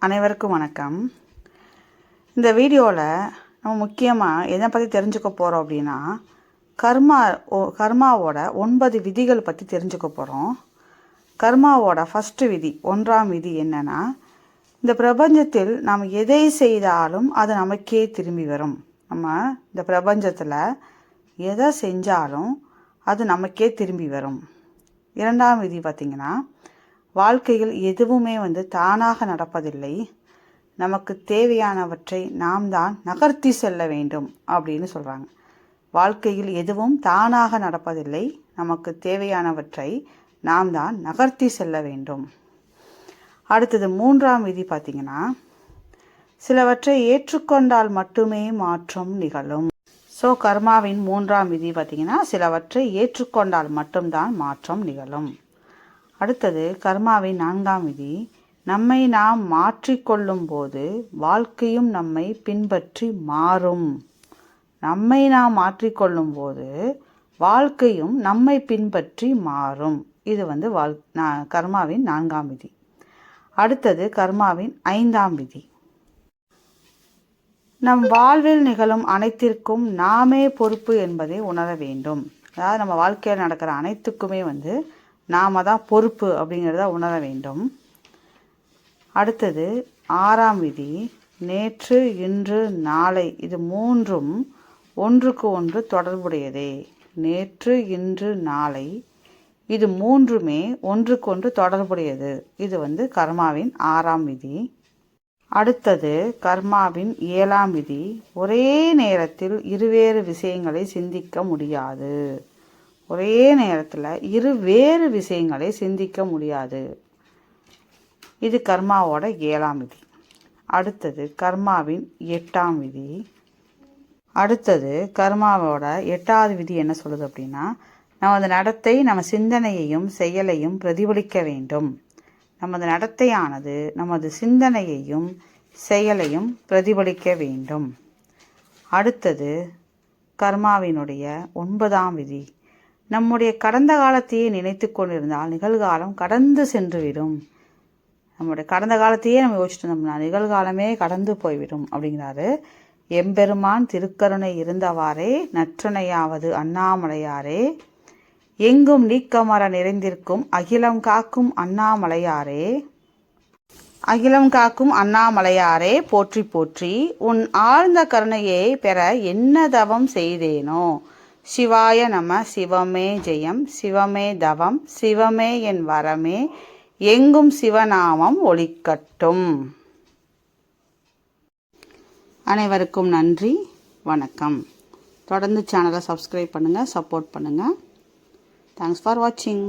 அனைவருக்கும் வணக்கம். இந்த வீடியோவில் நம்ம முக்கியமாக எதை பற்றி தெரிஞ்சுக்க போகிறோம் அப்படின்னா, கர்மாவோட 9 விதிகள் பற்றி தெரிஞ்சுக்க போகிறோம். கர்மாவோட ஃபஸ்ட்டு விதி, 1ஆம் விதி என்னென்னா, இந்த பிரபஞ்சத்தில் நாம் எதை செய்தாலும் அது நமக்கே திரும்பி வரும். நம்ம இந்த பிரபஞ்சத்தில் எதை செஞ்சாலும் அது நமக்கே திரும்பி வரும். 2ஆம் விதி பார்த்திங்கன்னா, வாழ்க்கையில் எதுவுமே தானாக நடப்பதில்லை, நமக்கு தேவையானவற்றை நாம் தான் நகர்த்தி செல்ல வேண்டும் அப்படின்னு சொல்கிறாங்க. வாழ்க்கையில் எதுவும் தானாக நடப்பதில்லை, நமக்கு தேவையானவற்றை நாம் தான் நகர்த்தி செல்ல வேண்டும். அடுத்தது 3ஆம் விதி பார்த்திங்கன்னா, சிலவற்றை ஏற்றுக்கொண்டால் மட்டுமே மாற்றம் நிகழும். கர்மாவின் 3ஆம் விதி பார்த்திங்கன்னா, சிலவற்றை ஏற்றுக்கொண்டால் மட்டும்தான் மாற்றம் நிகழும். அடுத்தது கர்மாவின் 4ஆம் விதி, நம்மை நாம் மாற்றிக்கொள்ளும் போது வாழ்க்கையும் நம்மை பின்பற்றி மாறும். நம்மை நாம் மாற்றிக்கொள்ளும் போது வாழ்க்கையும் நம்மை பின்பற்றி மாறும். இது கர்மாவின் 4ஆம் விதி. அடுத்தது கர்மாவின் 5ஆம் விதி, நம் வாழ்வில் நிகழும் அனைத்திற்கும் நாமே பொறுப்பு என்பதை உணர வேண்டும். அதாவது நம்ம வாழ்க்கையில் நடக்கிற அனைத்துக்குமே நாம தான் பொறுப்பு அப்படிங்கிறத உணர வேண்டும். அடுத்தது 6ஆம் விதி, நேற்று, இன்று, நாளை, இது மூன்றும் ஒன்றுக்கு ஒன்று தொடர்புடையதே. நேற்று, இன்று, நாளை, இது மூன்றுமே ஒன்றுக்கு ஒன்று தொடர்புடையது. இது கர்மாவின் 6ஆம் விதி. அடுத்தது கர்மாவின் 7ஆம் விதி, ஒரே நேரத்தில் இருவேறு விஷயங்களை சிந்திக்க முடியாது. ஒரே நேரத்தில் இருவேறு விஷயங்களை சிந்திக்க முடியாது. இது கர்மாவோட 7ஆம் விதி. அடுத்தது கர்மாவின் 8ஆம் விதி. அடுத்தது கர்மாவோட 8வது விதி என்ன சொல்லுது அப்படின்னா, நமது நடத்தை நம்ம சிந்தனையையும் செயலையும் பிரதிபலிக்க வேண்டும். நமது நடத்தையானது நமது சிந்தனையையும் செயலையும் பிரதிபலிக்க வேண்டும். அடுத்தது கர்மாவினுடைய 9ஆம் விதி, நம்முடைய கடந்த காலத்தையே நினைத்து கொண்டிருந்தால் நிகழ்காலம் கடந்து சென்றுவிடும். நம்முடைய கடந்த காலத்தையே நம்ம யோசிச்சுட்டு இருந்தோம்னா நிகழ்காலமே கடந்து போய்விடும் அப்படிங்கிறாரு. எம்பெருமான் திருக்கருணை இருந்தவாறே நற்றுணையாவது அண்ணாமலையாரே, எங்கும் நீக்கமர நிறைந்திருக்கும் அகிலம் காக்கும் அண்ணாமலையாரே, அகிலம் காக்கும் அண்ணாமலையாரே போற்றி போற்றி. உன் ஆழ்ந்த கருணையை பெற என்ன தவம் செய்தேனோ. சிவாய நம. சிவமே ஜெயம், சிவமே தவம், சிவமே என் வரமே, எங்கும் சிவநாமம் ஒலிக்கட்டும். அனைவருக்கும் நன்றி, வணக்கம். தொடர்ந்து சேனலை சப்ஸ்கிரைப் பண்ணுங்கள், சப்போர்ட் பண்ணுங்கள். தேங்க்ஸ் ஃபார் வாட்சிங்.